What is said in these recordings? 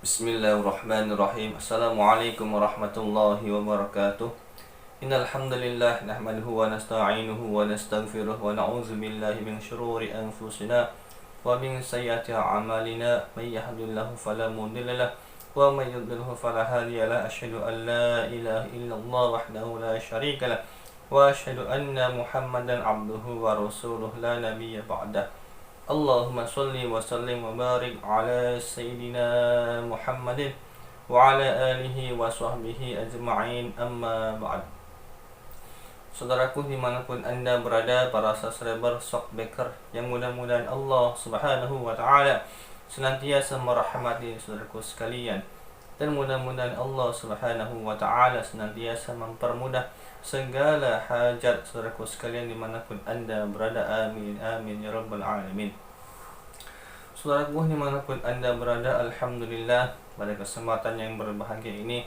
Bismillahirrahmanirrahim. Assalamualaikum warahmatullahi wabarakatuh. Innal hamdalillah nahmaduhu wa nasta'inuhu wa nastaghfiruh wa na'udzu billahi min syururi anfusina wa min sayyiati a'malina. May yahdihillahu fala mudilla lahu wa may yudlilhu fala hadiya lahu. Asyhadu an la ilaha illallah wahdahu la syarika lahu wa asyhadu anna Muhammadan 'abduhu wa rasuluh la nabiyya ba'dah. Allahumma salli wa sallim wa barik ala Sayyidina Muhammadin wa ala alihi wa sahbihi ajma'in, amma ba'd. Saudaraku dimanapun anda berada, para subscriber Shockbacker, yang mudah-mudahan Allah subhanahu wa ta'ala senantiasa merahmati saudaraku sekalian, dan mudah-mudahan Allah subhanahu wa ta'ala senantiasa mempermudah segala hajat saudaraku sekalian dimanapun anda berada. Amin amin ya rabbal alamin. Saudaraku dimanapun anda berada, alhamdulillah pada kesempatan yang berbahagia ini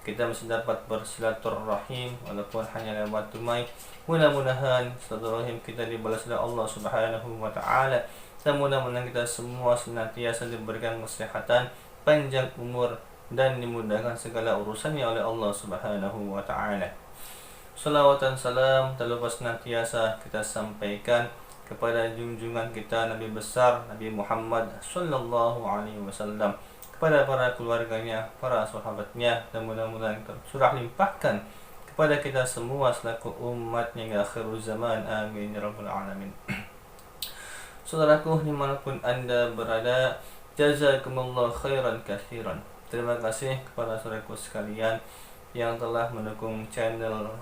kita masih dapat bersilaturahim walaupun hanya lewat tunai. Mudah-mudahan silaturahim kita dibalas oleh Allah subhanahu wa ta'ala, dan mudah-mudahan kita semua senantiasa diberikan kesehatan, panjang umur, dan dimudahkan segala urusannya oleh Allah subhanahu wa ta'ala. Salawat dan salam tak lupa senantiasa kita sampaikan kepada junjungan kita Nabi besar Nabi Muhammad sallallahu alaihi wasallam, kepada para keluarganya, para sahabatnya, dan mudah-mudahan tercurah limpahkan kepada kita semua selaku umatnya hingga akhir zaman. Amin ya rabbal alamin. Saudaraku dimanapun anda berada, jazakumullah khairan katsiran. Terima kasih kepada saudaraku sekalian yang telah mendukung channel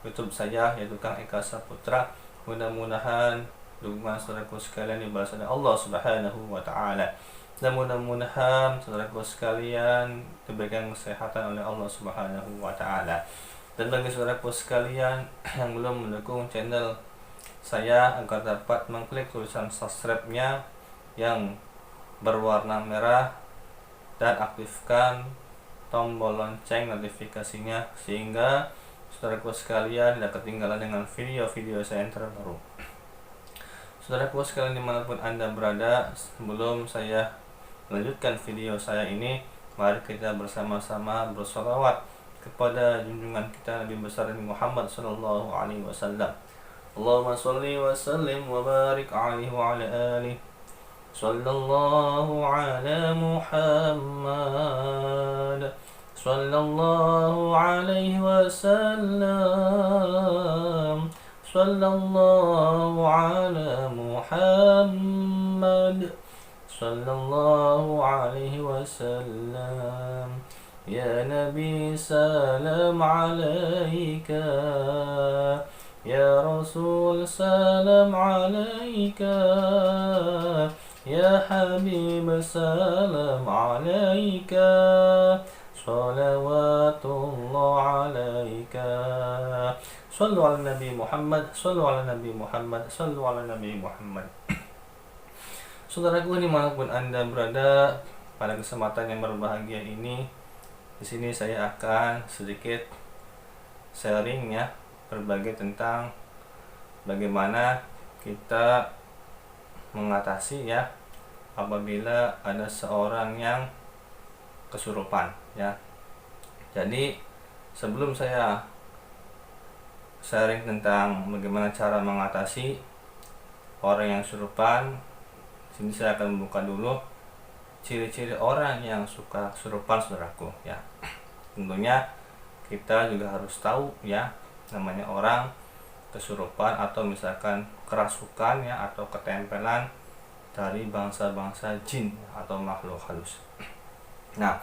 YouTube saya, yaitu Kang Eka Saputra. Mudah-mudahan dukungan saudaraku sekalian dibalas oleh Allah subhanahu wa ta'ala, dan mudah-mudahan saudaraku sekalian diberikan kesehatan oleh Allah subhanahu wa ta'ala. Dan bagi saudaraku sekalian yang belum mendukung channel saya agar dapat mengklik tulisan subscribe-nya yang berwarna merah dan aktifkan tombol lonceng notifikasinya, sehingga saudaraku sekalian tidak ketinggalan dengan video-video saya yang terbaru. Saudaraku sekalian dimanapun anda berada, sebelum saya melanjutkan video saya ini, mari kita bersama-sama bersolawat kepada junjungan kita Nabi besar Nabi Muhammad sallallahu alaihi wasallam. Allahumma salli wa sallim wa barik alaihi wa ala alihi. Sallallahu ala Muhammad sallallahu alaihi wasallam. Sallallahu ala Muhammad sallallahu alaihi wasallam. Ya Nabi salam alaika, ya Rasul salam alaika, ya Habib salam alaika, salawatullah alaika. Sallu ala Nabi Muhammad, sallu ala Nabi Muhammad, sallu ala Nabi Muhammad. Saudaraku dimanapun anda berada, pada kesempatan yang berbahagia ini, di sini saya akan sedikit sharing ya, berbagi tentang bagaimana kita mengatasi ya apabila ada seorang yang kesurupan ya. Jadi sebelum saya sharing tentang bagaimana cara mengatasi orang yang kesurupan, sini saya akan membuka dulu ciri-ciri orang yang suka kesurupan saudaraku ya. Tentunya kita juga harus tahu ya, namanya orang kesurupan atau misalkan kerasukan ya, atau ketempelan dari bangsa-bangsa jin atau makhluk halus. Nah,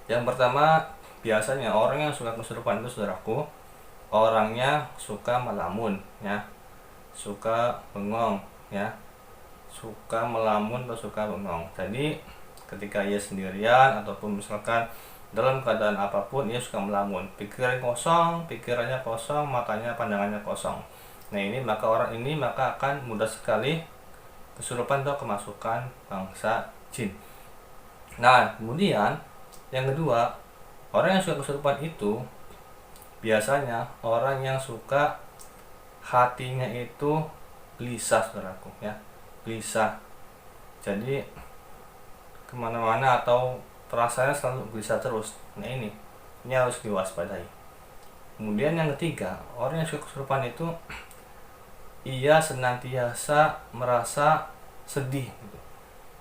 yang pertama, biasanya orang yang suka kesurupan itu saudaraku, orangnya suka melamun ya, suka bengong ya, suka melamun atau suka bengong. Jadi ketika ia sendirian ataupun misalkan dalam keadaan apapun, ia suka melamun, pikirannya kosong, matanya, pandangannya kosong. Nah ini maka orang ini maka akan mudah sekali kesurupan atau kemasukan bangsa jin. Nah kemudian yang kedua, orang yang suka kesurupan itu biasanya orang yang suka hatinya itu gelisah saudaraku ya, gelisah. Jadi kemana-mana atau perasaannya selalu gelisah terus. Nah ini harus diwaspadai. Kemudian yang ketiga, orang yang suka kesurupan itu ia senantiasa merasa sedih gitu.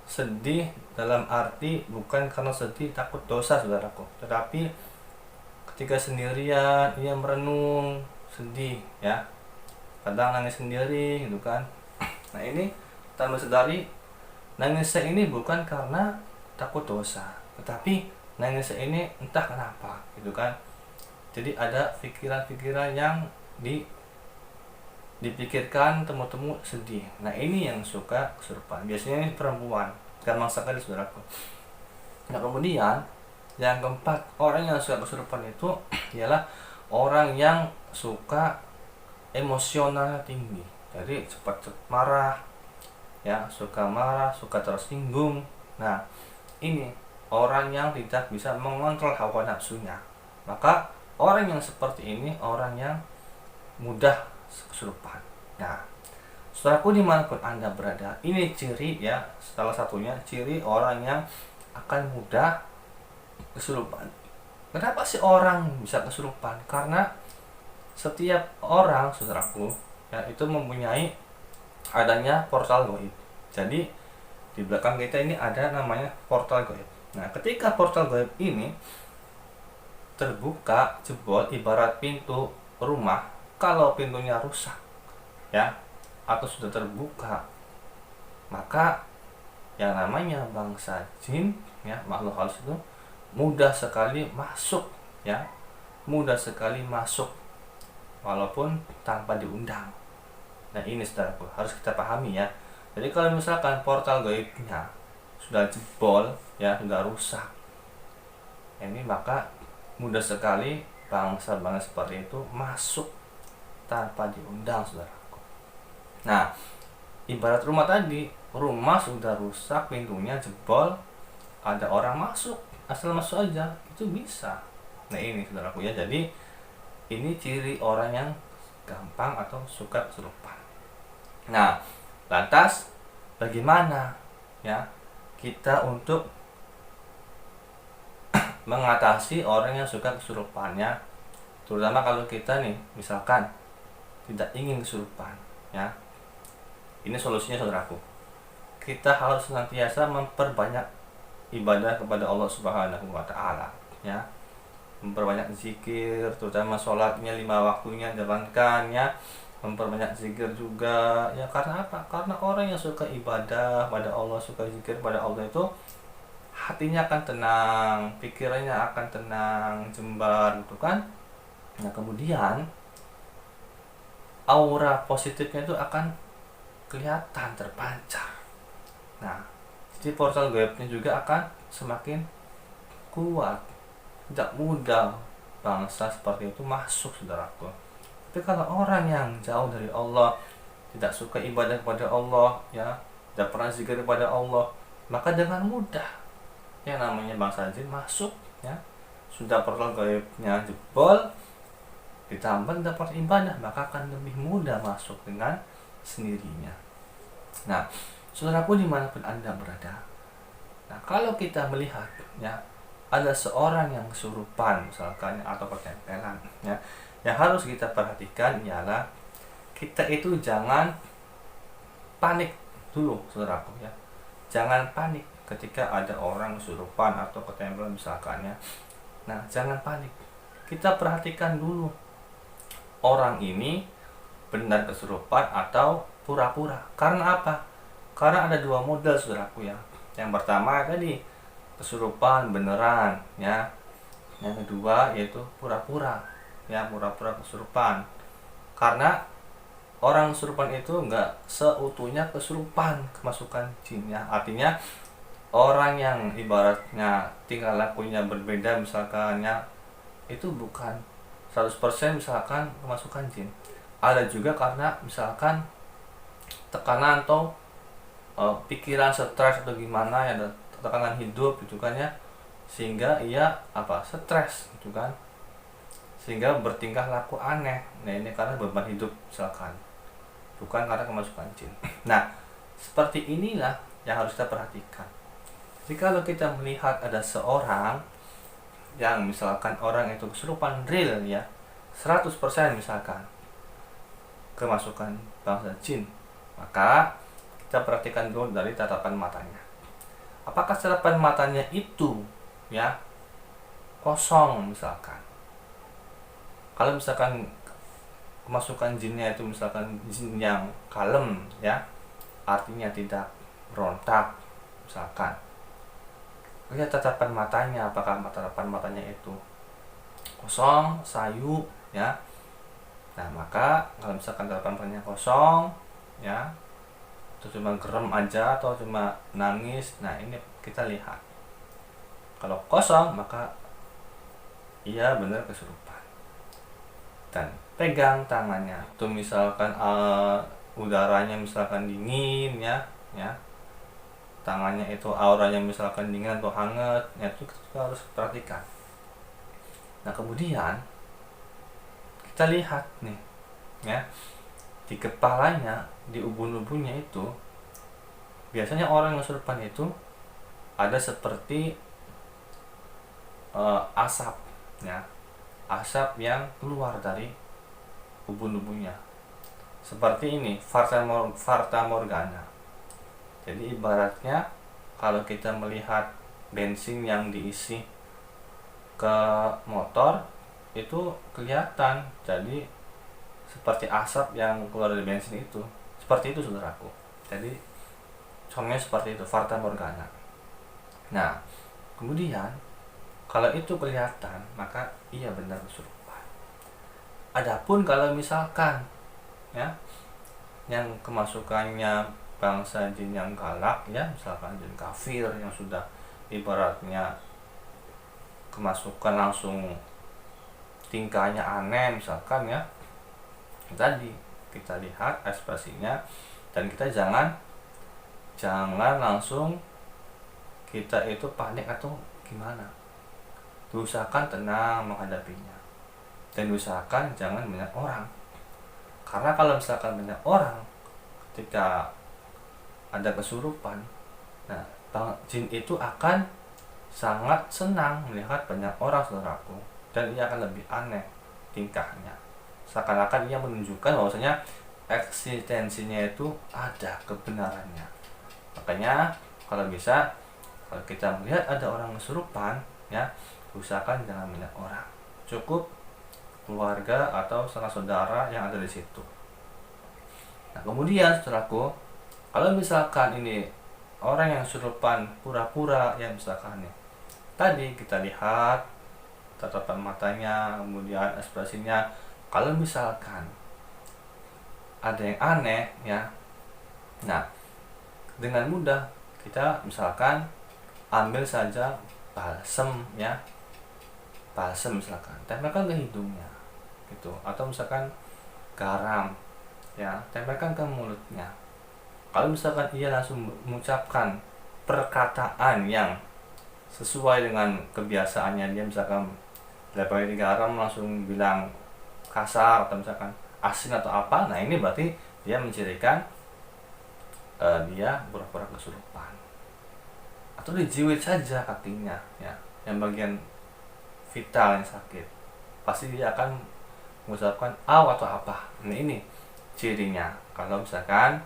Sedih dalam arti bukan karena sedih takut dosa saudaraku, tetapi ketika sendirian ia merenung sedih ya, kadang nangis sendiri gitu kan. Nah ini tanpa sadari nangisnya ini bukan karena takut dosa, tetapi nangisnya ini entah kenapa gitu kan. Jadi ada pikiran-pikiran yang dipikirkan temu-temu sedih. Nah ini yang suka kesurupan, biasanya ini perempuan, gampang sekali saudaraku. Nah kemudian yang keempat, orang yang suka kesurupan itu ialah orang yang suka emosionalnya tinggi. Jadi cepat marah ya, suka marah, suka tersinggung. Nah ini orang yang tidak bisa mengontrol hawa nafsunya. Maka orang yang seperti ini orang yang mudah kesurupan. Nah saudaraku dimanapun Anda berada, ini ciri ya, salah satunya ciri orang yang akan mudah kesurupan. Kenapa sih orang bisa kesurupan? Karena setiap orang saudaraku ya itu mempunyai adanya portal gaib. Jadi di belakang kita ini ada namanya portal gaib. Nah ketika portal gaib ini terbuka, jebol, ibarat pintu rumah, kalau pintunya rusak ya atau sudah terbuka, maka yang namanya bangsa jin ya, makhluk halus itu mudah sekali masuk ya, mudah sekali masuk walaupun tanpa diundang. Nah ini saudaraku harus kita pahami ya. Jadi kalau misalkan portal gaibnya sudah jebol ya, sudah rusak, ini maka mudah sekali bangsa-bangsa seperti itu masuk tanpa diundang saudaraku. Nah ibarat rumah tadi, rumah sudah rusak, pintunya jebol, ada orang masuk, asal masuk aja itu bisa. Nah ini saudaraku ya, jadi ini ciri orang yang gampang atau suka kesurupan. Nah lantas bagaimana ya kita untuk mengatasi orang yang suka kesurupannya, terutama kalau kita nih misalkan tidak ingin kesurupan ya. Ini solusinya saudaraku, kita harus senantiasa memperbanyak ibadah kepada Allah Subhanahu wa Ta'ala ya, memperbanyak zikir, terutama sholatnya 5 waktunya jalankan ya, memperbanyak zikir juga ya. Karena apa? Karena orang yang suka ibadah pada Allah, suka zikir pada Allah itu hatinya akan tenang, pikirannya akan tenang, jembar gitu kan. Nah kemudian aura positifnya itu akan kelihatan, terpancar. Nah jadi portal gaibnya juga akan semakin kuat, tidak mudah bangsa seperti itu masuk saudaraku. Tapi kalau orang yang jauh dari Allah, tidak suka ibadah kepada Allah ya, tidak pernah zikir kepada Allah, maka dengan mudah yang namanya bangsa jin masuk ya. Sudah portal gaibnya jebol, ditambah dapat ibadah, maka akan lebih mudah masuk dengan sendirinya. Nah saudaraku dimanapun Anda berada, nah kalau kita melihat ya ada seorang yang kesurupan misalkan atau ketempelan ya, yang harus kita perhatikan ialah kita itu jangan panik dulu saudaraku ya. Jangan panik ketika ada orang kesurupan atau ketempelan misalkan ya. Nah jangan panik, kita perhatikan dulu orang ini benar kesurupan atau pura-pura. Karena apa? Karena ada dua model saudaraku ya. Yang pertama tadi kesurupan beneran ya, yang kedua yaitu pura-pura ya, pura-pura kesurupan. Karena orang kesurupan itu enggak seutuhnya kesurupan, kemasukan jin ya. Artinya orang yang ibaratnya tingkah lakunya berbeda misalkan ya, itu bukan 100% misalkan kemasukan jin. Ada juga karena misalkan tekanan atau pikiran stres atau gimana ya, tekanan hidup gitu kan ya, sehingga ia stres gitu kan, sehingga bertingkah laku aneh. Nah ini karena beban hidup misalkan, bukan karena kemasukan jin. Nah seperti inilah yang harus kita perhatikan. Jika kita melihat ada seorang yang misalkan orang itu kesurupan real ya, 100% misalkan kemasukan bangsa jin, maka kita perhatikan dulu dari tatapan matanya. Apakah tatapan matanya itu ya kosong misalkan. Kalau misalkan kemasukan jinnya itu misalkan jin yang kalem ya, artinya tidak berontak misalkan. Lihat tatapan matanya, apakah tatapan matanya itu kosong, sayu ya. Nah, maka kalau misalkan tatapan matanya kosong ya, atau cuma gerem aja atau cuma nangis, nah ini kita lihat. Kalau kosong maka ia benar kesurupan. Dan pegang tangannya. Itu misalkan udaranya misalkan dingin ya, tangannya itu auranya misalkan dingin atau hangat, ya itu kita harus perhatikan. Nah, kemudian kita lihat nih ya, di kepalanya, di ubun-ubunnya itu biasanya orang yang kesurupan itu ada seperti asap ya, asap yang keluar dari ubun-ubunnya seperti ini, fata morgana. Jadi ibaratnya kalau kita melihat bensin yang diisi ke motor itu kelihatan, jadi seperti asap yang keluar dari bensin itu. Seperti itu saudaraku. Jadi contohnya seperti itu, fata morgana. Nah, kemudian kalau itu kelihatan maka iya benar kesurupan. Adapun kalau misalkan ya yang kemasukannya bangsa jin yang galak ya, misalkan jin kafir yang sudah ibaratnya kemasukan langsung tingkahnya aneh misalkan ya, tadi kita lihat ekspresinya dan kita jangan langsung kita itu panik atau gimana. Usahakan tenang menghadapinya dan usahakan jangan banyak orang, karena kalau misalkan banyak orang ketika ada kesurupan, nah jin itu akan sangat senang melihat banyak orang saudaraku, dan ia akan lebih aneh tingkahnya, seakan-akan ia menunjukkan bahwasanya eksistensinya itu ada kebenarannya. Makanya kalau bisa, kalau kita melihat ada orang kesurupan ya, usahakan jangan banyak orang, cukup keluarga atau sanak saudara yang ada di situ. Nah, kemudian saudaraku, kalau misalkan ini orang yang kesurupan pura-pura ya, misalkan nih tadi kita lihat tatapan matanya, kemudian ekspresinya. Kalau misalkan ada yang aneh ya, nah dengan mudah kita misalkan ambil saja balsem ya, balsem misalkan tempelkan ke hidungnya gitu, atau misalkan garam ya, tempelkan ke mulutnya. Kalau misalkan ia langsung mengucapkan perkataan yang sesuai dengan kebiasaannya, dia misalkan pakai garam langsung bilang kasar atau misalkan asin atau apa, nah ini berarti dia mencirikan dia pura-pura kesurupan. Atau dijiwit saja kakinya ya, yang bagian vital yang sakit, pasti dia akan mengucapkan aw atau apa. Nah ini cirinya kalau misalkan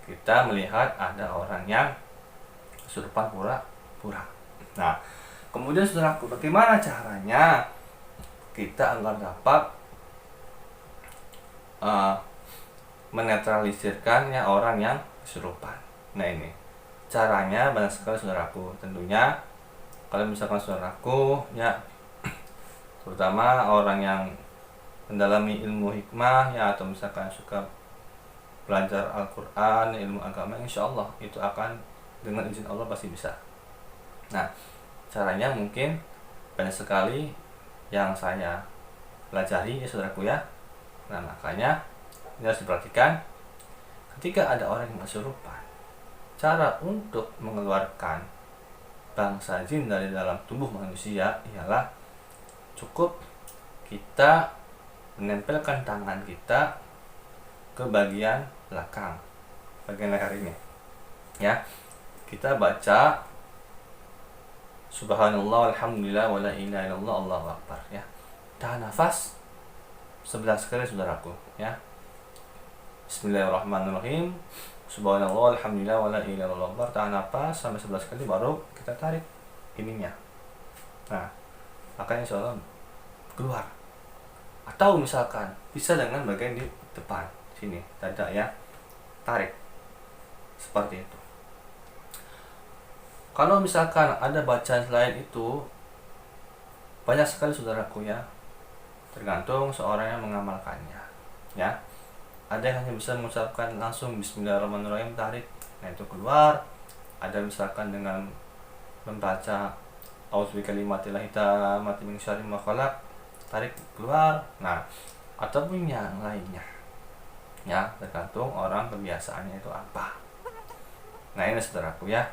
kita melihat ada orang yang kesurupan pura-pura. Nah, kemudian saudaraku, bagaimana caranya kita agar dapat menetralisirkannya orang yang kesurupan? Nah ini caranya banyak sekali saudaraku. Tentunya kalau misalkan saudaraku ya, terutama orang yang mendalami ilmu hikmah ya, atau misalkan suka belajar Al-Quran, ilmu agama, insya Allah itu akan dengan izin Allah pasti bisa. Nah, caranya mungkin banyak sekali yang saya pelajari ya saudaraku ya. Nah, makanya ini harus diperhatikan ketika ada orang yang kesurupan. Cara untuk mengeluarkan bangsa jin dari dalam tubuh manusia ialah cukup kita menempelkan tangan kita ke bagian belakang, bagian leher ini ya. Kita baca Subhanallah, alhamdulillah, wala ilaha illallah, Allahu akbar, ya. Tahan nafas 11 kali saudaraku, ya. Bismillahirrahmanirrahim. Subhanallah, alhamdulillah, wala ilaha illallah, Allahu akbar. Tahan nafas sampai 11 kali, baru kita tarik ininya. Nah, maka insya Allah keluar. Atau misalkan bisa dengan bagian di depan sini, dada, ya. Tarik seperti itu. Kalau misalkan ada bacaan selain itu, banyak sekali saudaraku, ya. Tergantung seorang yang mengamalkannya, ya. Ada yang hanya bisa mengucapkan langsung Bismillahirrahmanirrahim, tarik, nah itu keluar. Ada misalkan dengan membaca A'udzubikalimatillahi tammati min syarri ma khalaq, tarik, keluar. Nah, ataupun yang lainnya, ya, tergantung orang kebiasaannya itu apa. Nah, ini saudaraku, ya.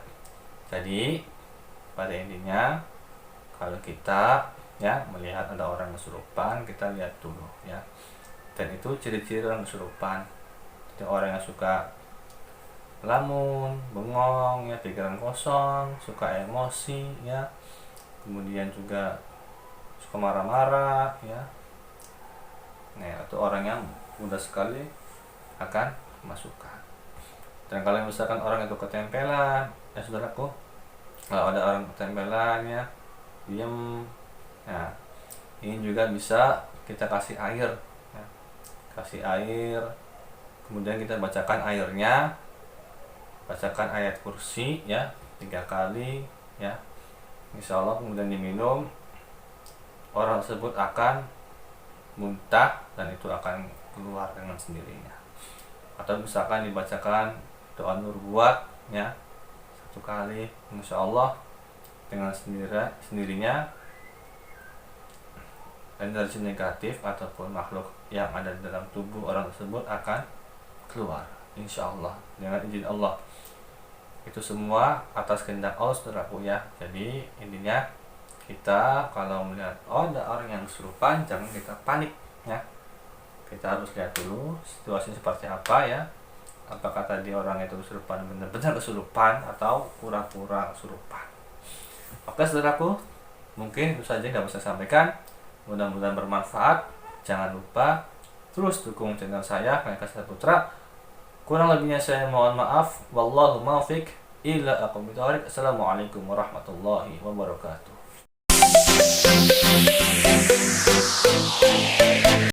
Jadi pada intinya, kalau kita, ya, melihat ada orang kesurupan, kita lihat dulu, ya. Dan itu ciri-ciri orang kesurupan. Jadi orang yang suka lamun, bengong, ya, pikiran kosong, suka emosi, ya. Kemudian juga suka marah-marah, ya. Nah, itu orang yang mudah sekali akan masukkan. Dan kalau misalkan orang itu ketempelan, ya saudaraku, kalau ada orang ketempelan, ya, diam, nah, ini juga bisa kita kasih air, ya. Kasih air, kemudian kita bacakan airnya, bacakan ayat kursi, ya, 3 kali, ya. Insya Allah kemudian diminum, orang tersebut akan muntah dan itu akan keluar dengan sendirinya. Atau misalkan dibacakan doa nubuat, ya, 1 kali, insya Allah dengan sendirinya energi negatif ataupun makhluk yang ada di dalam tubuh orang tersebut akan keluar, insya Allah, dengan izin Allah. Itu semua atas kehendak Allah, saudaraku, ya. Jadi intinya, kita kalau melihat ada orang yang kesurupan, jangan kita panik, ya. Kita harus lihat dulu situasinya seperti apa, ya. Apakah tadi orang itu kesurupan benar-benar kesurupan atau pura-pura kesurupan. Oke saudaraku, mungkin itu saja yang dapat saya sampaikan. Mudah-mudahan bermanfaat. Jangan lupa terus dukung channel saya, Kang Eka Putra. Kurang lebihnya saya mohon maaf. Wallahu muwaffiq ila aqwamit thoriq. Assalamualaikum warahmatullahi wabarakatuh.